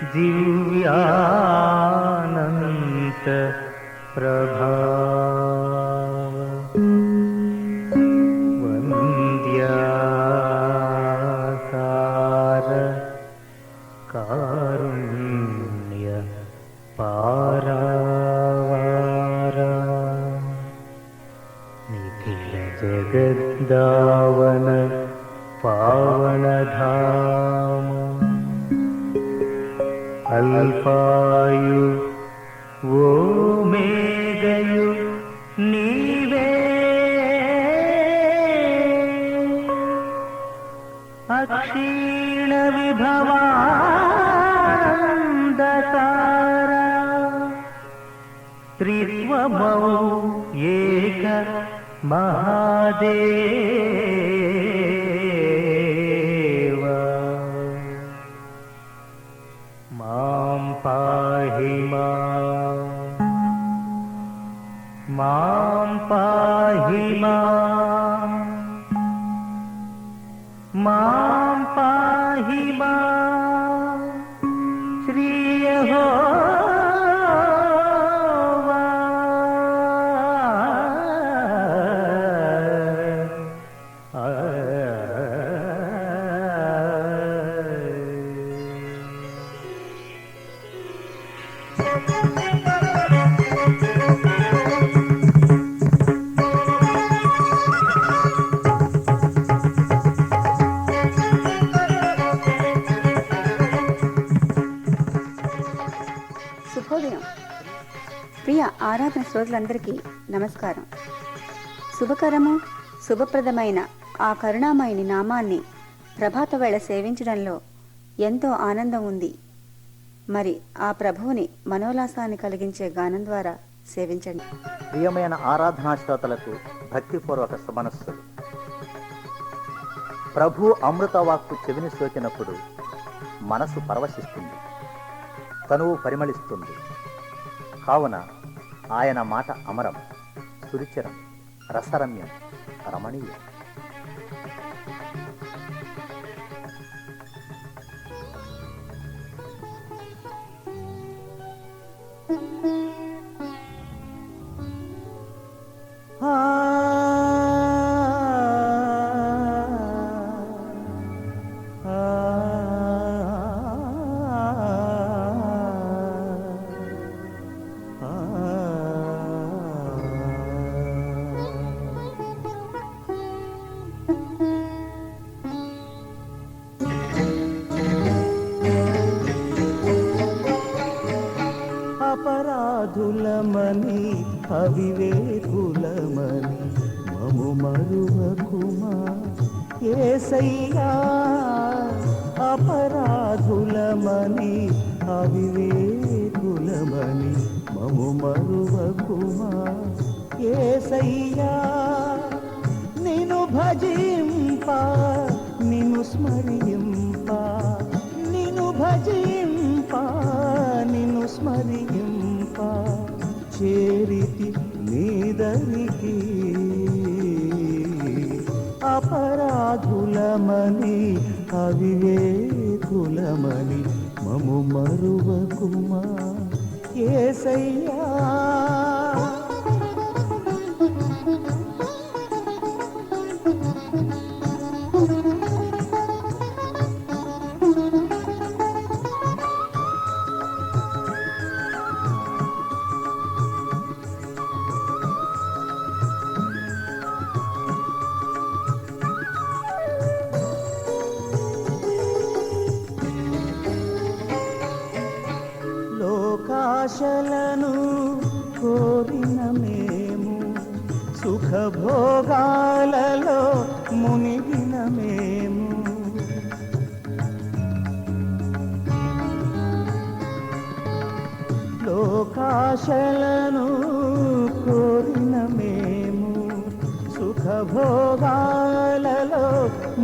दिव्यानंत प्रभाव वन्द्यासार कारुण्य पारावारा निखिल जगद्दावन पावनधाम अल्पायु वो मेघयु नीवे अक्षीण विभवान्धकारा त्रित्वमौ एक महादेव मां पाहि मां पाहि मां पाहि श्री यहोवा శుభోదయం. ప్రియ ఆరాధన శ్రోతలందరికీ నమస్కారం. శుభకరము శుభప్రదమైన ఆ కరుణామయుని నామాన్ని ప్రభాత వేళ సేవించడంలో ఎంతో ఆనందం ఉంది. మరి ఆ ప్రభువుని మనోల్లాసాన్ని కలిగించే గానం ద్వారా సేవించండి. ప్రియమైన ఆరాధనా శ్రోతలకు భక్తిపూర్వక శుభమనస్సులు. ప్రభు అమృతవాక్కు చెవిని సోకినప్పుడు మనసు పరవశిస్తుంది, తనువు పరిమళిస్తుంది. కావున ఆయన మాట అమరం, సురుచిరం, రసరమ్యం, రమణీయం. అపరాధులమని అవివేకులమని మము మరువకుమా యేసయ్యా. అపరాధులమని అవివేకులమని మము మరువకుమా యేసయ్యా. నిన్ను భజింప నిన్ను స్మరింప, నిన్ను భజింప నిన్ను స్మరింప చేరితి నీదరికి. అపరాధులమని అవివేకులమని మము మరువకుమా యేసయ్యా. లోకాశలను కోరిన మేము సుఖభోగాలలో మునిగిన మేము లోకాశలను కోరిన మేము సుఖభోగాలలో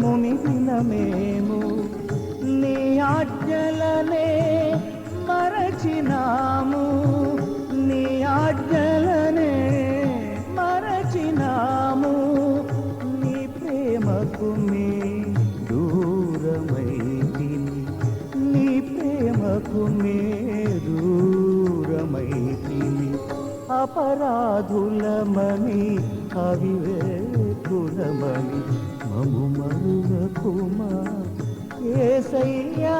మునిగిన మేము నీ ఆజ్ఞలనే మరచినాము, నీ ఆజ్ఞలనే మరచినాము. నీ ప్రేమకు మే దూరమైతిమి, నీ ప్రేమకు ప్రేమకు నే దూరమైతిని అపరాధులమని అవివేకులమని మము మరువకుమా యేసయ్యా.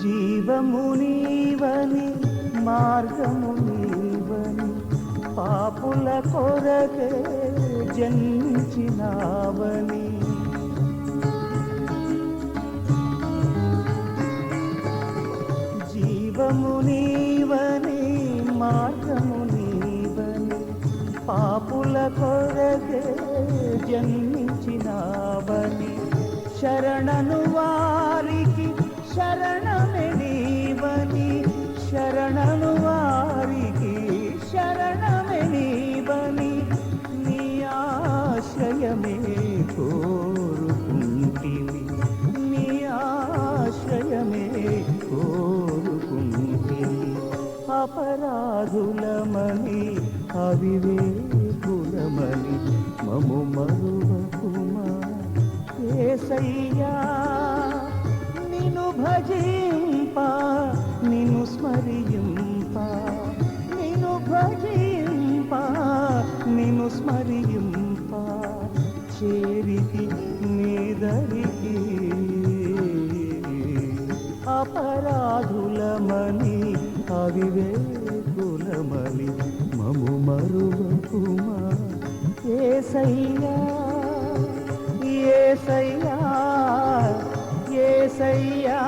జీవము నీవని మార్గము నీవని పాపుల కొరకే జన్మించినావని జీవము నీవని మార్గము నీవని పాపుల కొరకే జన్మించినావని శరణను వారికి శరణమే నీవని శరణను వారికి శరణమే నీవని నీ ఆశ్రయమే కోరుకుంటివి నీ ఆశ్రయమే కోరుకుంటివి అపరాధులమని అవివేకులమని మము మరువకుమా యేసయ్యా. నిన్ను భజింప నిన్ను స్మరింప నిన్ను భజింప నిన్ను స్మరింప చేరితి నీదరికి అపరాధులమని అవివేకులమని మము మరువకుమా యేసయ్యా యేసయ్యా యేసయ్యా.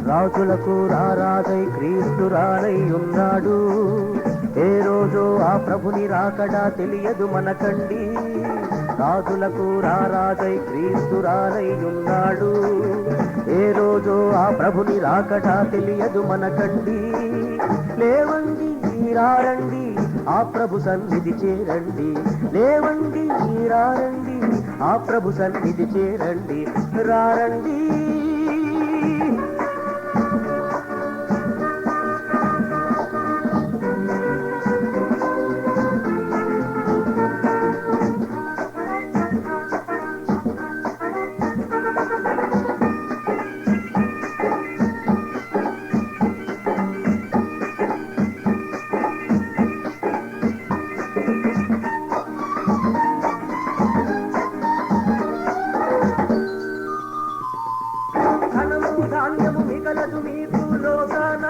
రాజులకు రారాజై క్రీస్తు రానై ఉన్నాడు. ఏ రోజో ఆ ప్రభుని రాకడా తెలియదు మనకండి. రాజులకు రారాజై క్రీస్తు రానై ఉన్నాడు. ఏ రోజో ఆ ప్రభుని రాకడా తెలియదు మనకండి. లేవండి రారండి ఆ ప్రభు సన్నిధి చేరండి. లేవండి రారండి ఆ ప్రభు సన్నిధి చేరండి. రారండి. ధాన్యము మిగలదు మీకు లోకాన,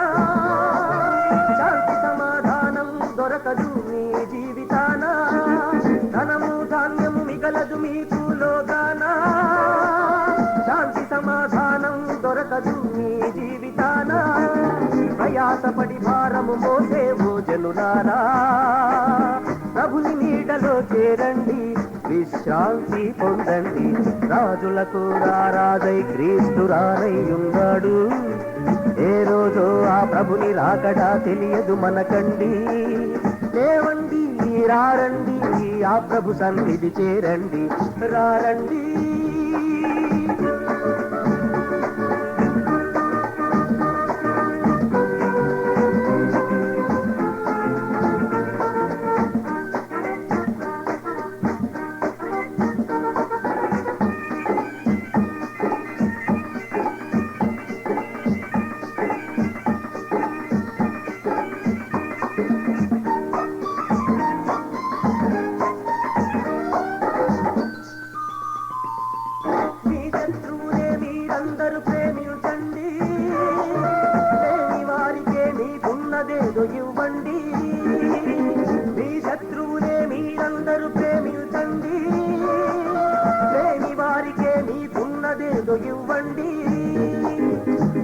శాంతి సమాధానం దొరకదు మీ జీవితాన. ధనము ధాన్యము మిగలదు మీకు లోకాన, శాంతి సమాధానం దొరకదు మీ జీవితాన. ప్రయాసపడి భారము మోసే ఓ జనులారా, ప్రభుని నీడలో చేరండి, విశ్రాంతి పొందండి. రాజులకు రారాజై క్రీస్తు రానై ఉన్నాడు. ఏ రోజో ఆ ప్రభుని రాకడా తెలియదు మనకండి. లేవండి రారండి ఆ ప్రభు సన్నిధి చేరండి. రారండి. అందరూ ప్రేమించండి, లేని వారికే మీకున్నదేదో ఇవ్వండి. మీ శత్రువునే మీరందరూ ప్రేమించండి, లేని వారికే మీకున్నదేదో ఇవ్వండి.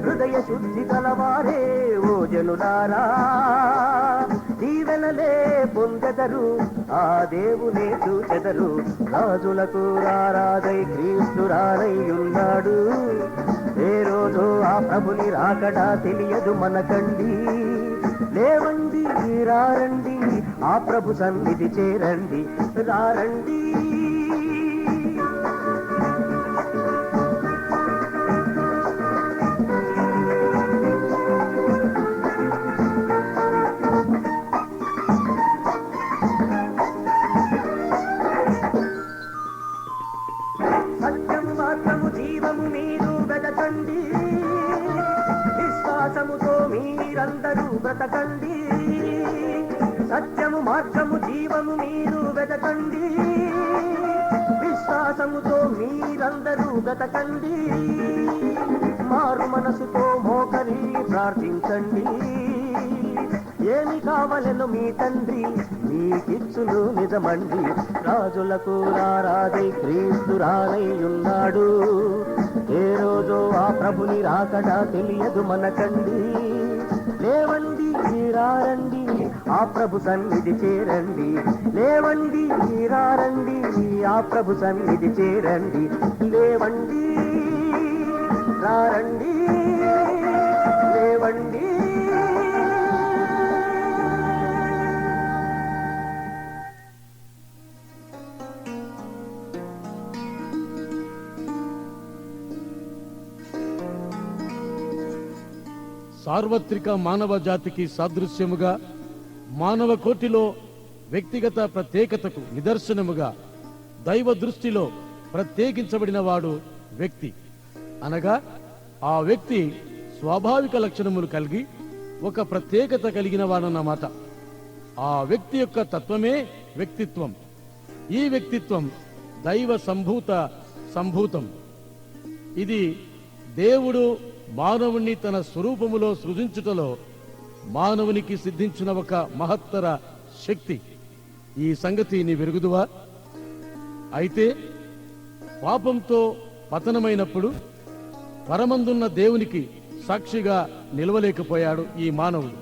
హృదయ శుద్ధి కలవారే ఓ జనులారా, దీవెనలే పొందెదరు, ఆ దేవునే చూచెదరు. రాజులకు రారాజై క్రీస్తు రానై ఉన్నాడు. ఏ రోజో ఆ ప్రభుని రాకడా తెలియదు మనకండి. లేవండి రారండి ఆ ప్రభు సన్నిధి చేరండి. రారండి. సత్యము మార్గము జీవము మీరు వెదకండి, విశ్వాసముతో మీరందరూ బ్రతకండి. సత్యము మార్గము జీవము మీరు వెదకండి, విశ్వాసముతో మీరందరూ బ్రతకండి. మారు మనసుతో మోకరి ప్రార్థించండి, ఏమి కావలెను మీ తండ్రి మీకిచ్చును నిజమండి. రాజులకు రారాజై క్రీస్తు రానై ఉన్నాడు. ఏ రోజో ఆ ప్రభుని రాకడా తెలియదు మనకండి. లేవండి రారండి ఆ ప్రభు సన్నిధి చేరండి. లేవండి రారండి ఆ ప్రభు సన్నిధి చేరండి. లేవండి రారండి. లేవండి. సార్వత్రిక మానవ జాతికి సాదృశ్యముగా, మానవ కోటిలో వ్యక్తిగత ప్రత్యేకతకు నిదర్శనముగా, దైవ దృష్టిలో ప్రత్యేకించబడిన వాడు వ్యక్తి. అనగా ఆ వ్యక్తి స్వాభావిక లక్షణములు కలిగి ఒక ప్రత్యేకత కలిగిన వాడన్నమాట. ఆ వ్యక్తి యొక్క తత్వమే వ్యక్తిత్వం. ఈ వ్యక్తిత్వం దైవ సంభూతం. ఇది దేవుడు మానవుణ్ణి తన స్వరూపములో సృజించుటలో మానవునికి సిద్ధించిన ఒక మహత్తర శక్తి. ఈ సంగతి నీ వెరుగుదువా? అయితే పాపంతో పతనమైనప్పుడు పరమందున్న దేవునికి సాక్షిగా నిలవలేకపోయాడు ఈ మానవుడు.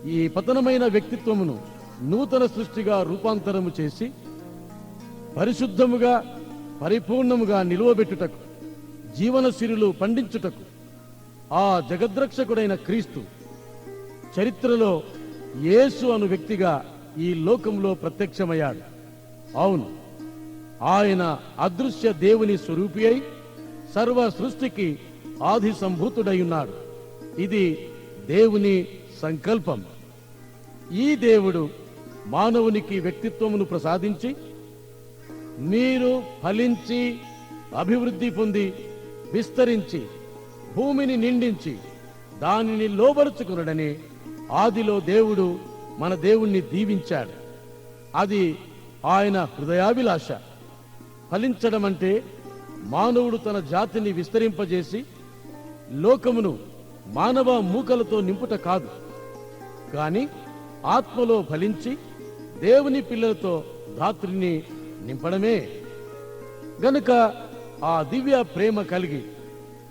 ఈ పతనమైన వ్యక్తిత్వమును నూతన సృష్టిగా రూపాంతరము చేసి పరిశుద్ధముగా పరిపూర్ణముగా నిలువబెట్టుటకు, జీవన సిరులు పండించుటకు ఆ జగద్రక్షకుడైన క్రీస్తు చరిత్రలో యేసు అను వ్యక్తిగా ఈ లోకంలో ప్రత్యక్షమయ్యాడు. అవును, ఆయన అదృశ్య దేవుని స్వరూపి అయి సర్వ సృష్టికి ఆది సంభూతుడై ఉన్నాడు. ఇది దేవుని సంకల్పం. ఈ దేవుడు మానవునికి వ్యక్తిత్వమును ప్రసాదించి మీరు ఫలించి అభివృద్ధి పొంది విస్తరించి భూమిని నిండించి దానిని లోబరుచుకునడని ఆదిలో దేవుడు మన దేవుణ్ణి దీవించాడు. అది ఆయన హృదయాభిలాష. ఫలించడం అంటే మానవుడు తన జాతిని విస్తరింపజేసి లోకమును మానవ మూకలతో నింపుట కాదు, కాని ఆత్మలో ఫలించి దేవుని పిల్లలతో ధాత్రిని నింపడమే. గనుక ఆ దివ్య ప్రేమ కలిగి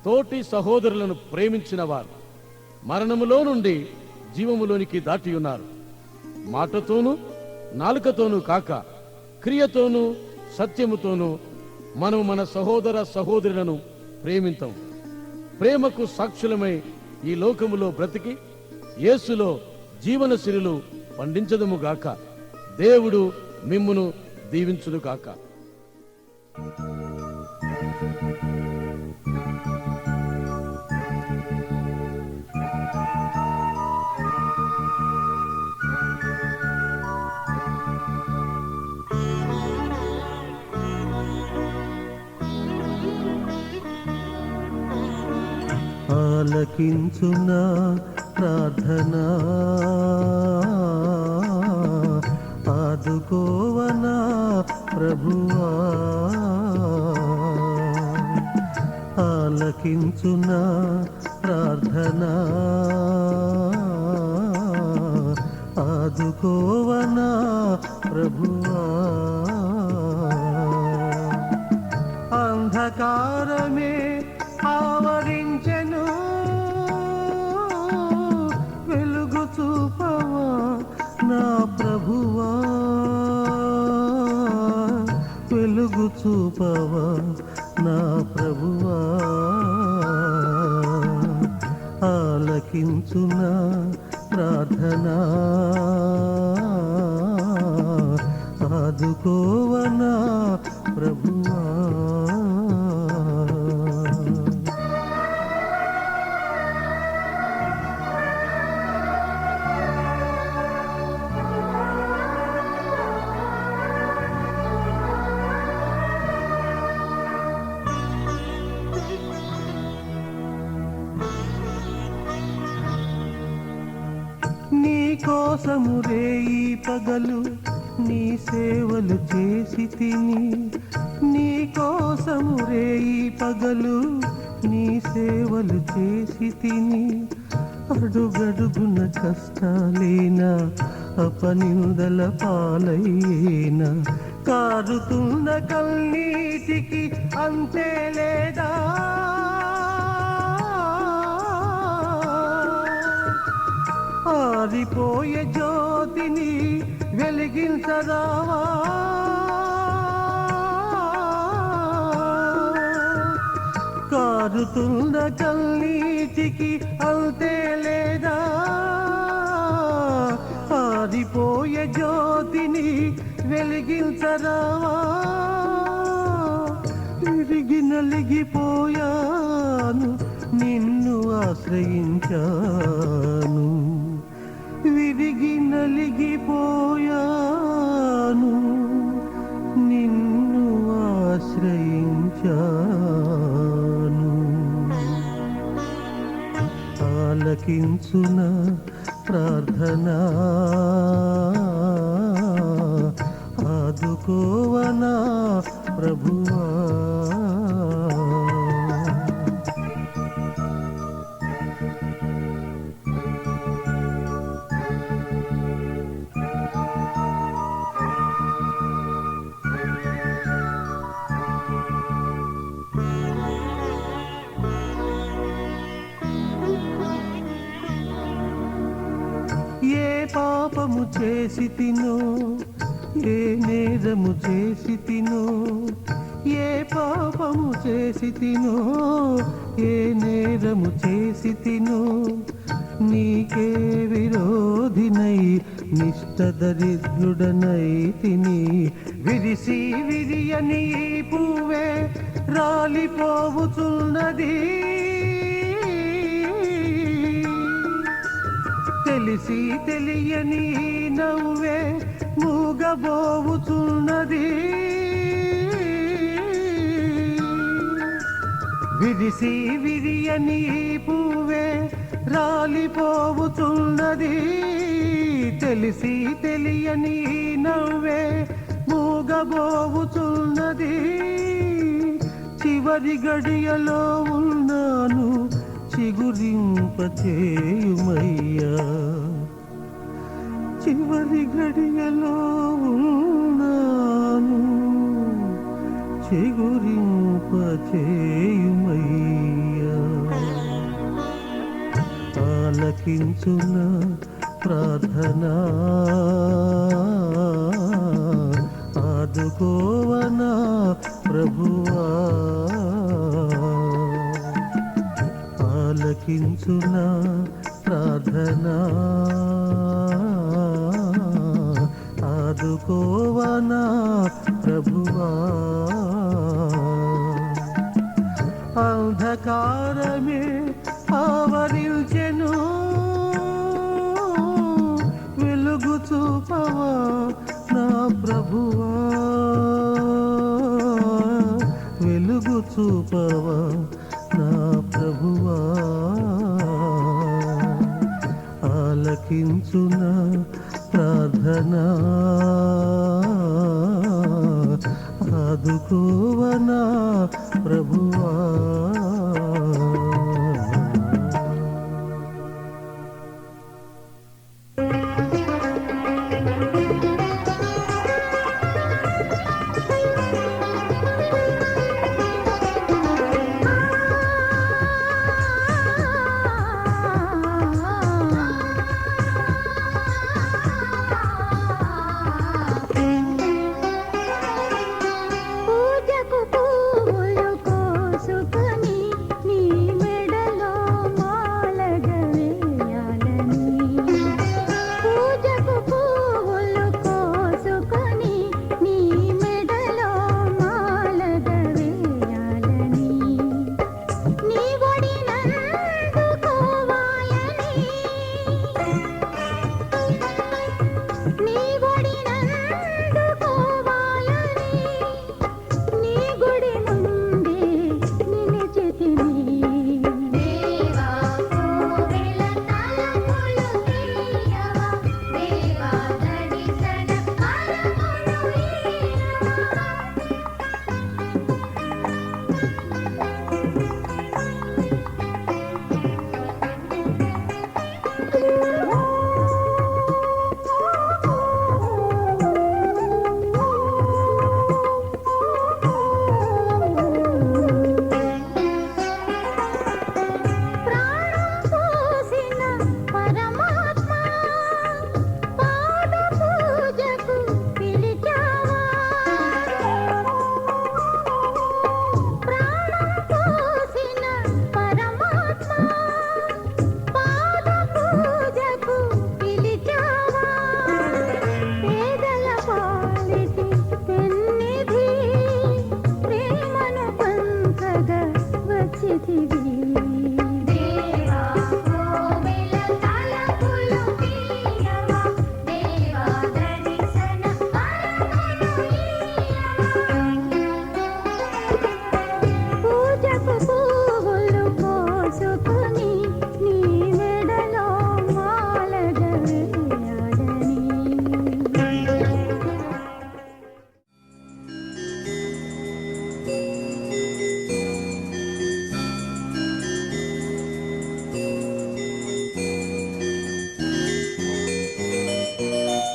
తోటి సహోదరులను ప్రేమించిన వారు మరణములో నుండి జీవములోనికి దాటి ఉన్నారు. మాటతోనూ నాలుకతోనూ కాక క్రియతోనూ సత్యముతోనూ మనం మన సహోదర సహోదరులను ప్రేమింతాం. ప్రేమకు సాక్షులమై ఈ లోకములో బ్రతికి యేసులో జీవన సిరులు పండించదముగాక. దేవుడు మిమ్మును దీవించునుగాక. ఆలకించునా ప్రార్థనా, ఆదుకోవనా ప్రభువా. ఆలకించునా ప్రార్థనా, ఆదుకోవనా ప్రభువా. అంధకారమే ఆవరించెను, వెలుగు చూపవా నా ప్రభువా. వెలుగు చూపవా నా ప్రభువా. ఆలకించునా ప్రార్థనా, ఆదుకోవనా ప్రభువా. నీ కోసము రేయి పగలు నీ సేవలు చేసి తిని. నీ కోసము రేయి పగలు నీ సేవలు చేసి తిని. అడుగడుగున కష్టాలేనా అపనిందల పాలైనా. కారుతున్న కన్నీటికి అంతే లేదా. ఆరిపోయే జ్యోతిని వెలిగించరావా. కారుతున్న కన్నీటికి అంతే లేదా. ఆరిపోయే జ్యోతిని వెలిగించరావా. విరిగి నలిగిపోయాను నిన్ను ఆశ్రయించాను. విరిగి నలిగిపోయాను నిన్ను ఆశ్రయించాను. ఆలకించునా ప్రార్థనా, ఆదుకోవనా ప్రభువా. పాపము చేసి తినో, ఏ నేరము చేసి తినో, ఏ పాపము చేసి తినో, ఏ నేరము చేసి తినో, నీకే విరోధినై నిష్టదరిద్రుడనై తిని, విరిసి విరియని ఈ పువ్వే రాలిపోవుచున్నది, తెలిసి తెలియని నవ్వే మూగబోవుచున్నది, విరిసి విరియని పువ్వే రాలిపోవుచున్నది, తెలిసి తెలియని నవ్వే మూగబోవుచున్నది. చివరి గడియలో ఉన్నాను, చిగురింపచేయుమయ్యా, చివరి గడియలో ఉన్నాను, చిగురింపచేయుమయ్యా. ఆలకించున ప్రార్థనా, ఆదుకోవనా ప్రభువా, ఆలకించున ప్రార్థనా, ఆదుకోవనా ప్రభువా. అంధకారమే ఆవరించెను, వెలుగు చూపవా నా ప్రభువా, వెలుగు చూపవా నా ప్రభువా. ఆలకించున ప్రార్థనా, ఆదుకోవనా ప్రభువా.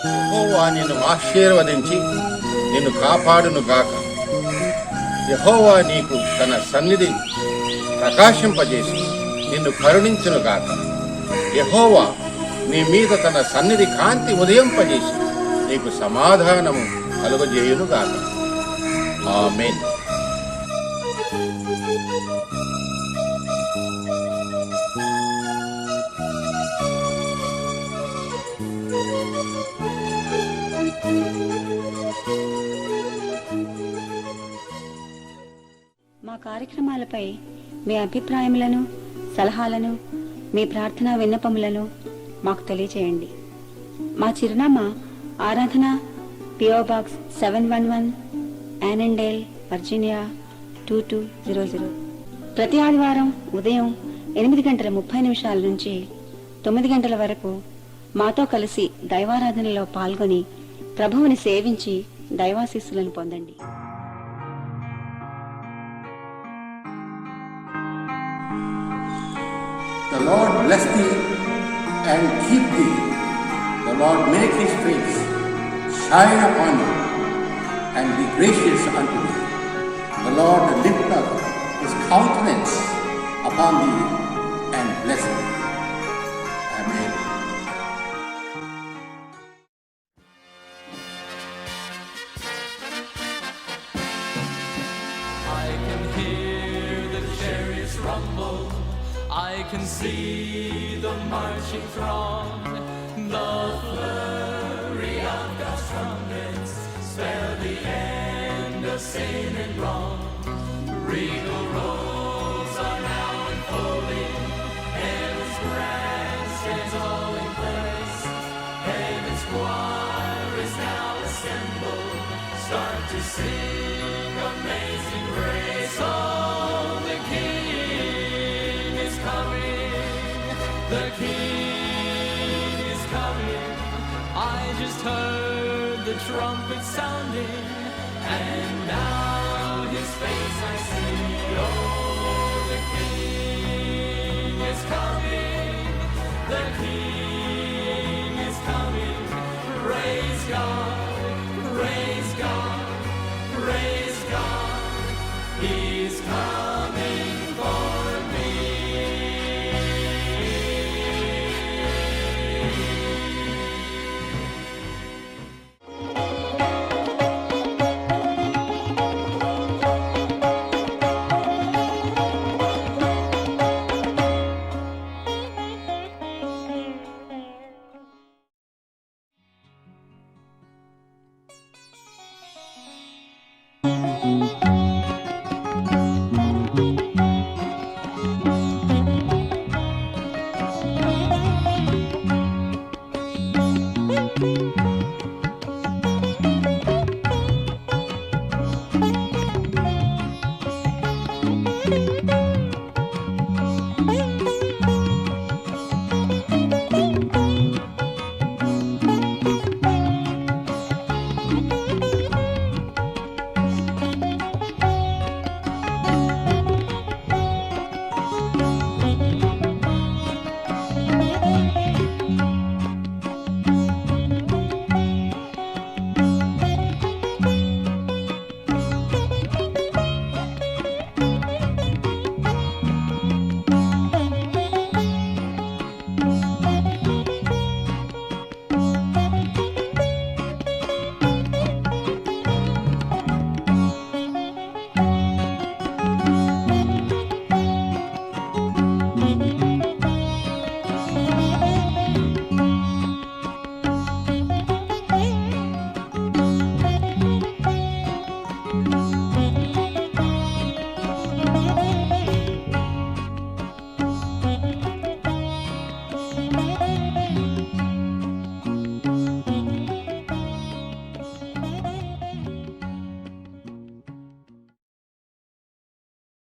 యెహోవా నిన్ను ఆశీర్వదించి నిన్ను కాపాడును గాక. యెహోవా నీకు తన సన్నిధి ప్రకాశింపజేసి నిన్ను కరుణించును గాక. యెహోవా నీ మీద తన సన్నిధి కాంతి ఉదయింపజేసి నీకు సమాధానము కలుగజేయునుగాక. ఆమేన్. మా కార్యక్రమాలపై మీ అభిప్రాయములను, సలహాలను, మీ ప్రార్థనా విన్నపములను మాకు తెలియజేయండి. మా చిరునామా ఆరాధన, PO Box 711, యానెండేల్, వర్జీనియా 2200. ప్రతి ఆదివారం ఉదయం 8:30 నుంచి 9 గంటల వరకు మాతో కలిసి దైవారాధనలో పాల్గొని ప్రభువుని సేవించి దైవాశీస్సులను పొందండి. The Lord bless thee and keep thee. The Lord make his face shine upon you and be gracious unto thee. The Lord lift up his countenance upon thee and bless thee. Amen. I can hear the chariots rumble, I can see the marching throng, the flurry of God's trumpets spell the end of sin and wrong. Regal roads are now unfolding, heaven's grand stands all in place, heaven's choir is now assembled, start to sing amazing grace. Oh, the King is coming, the King is coming. I just heard the trumpet sounding, and now his face I see. Oh,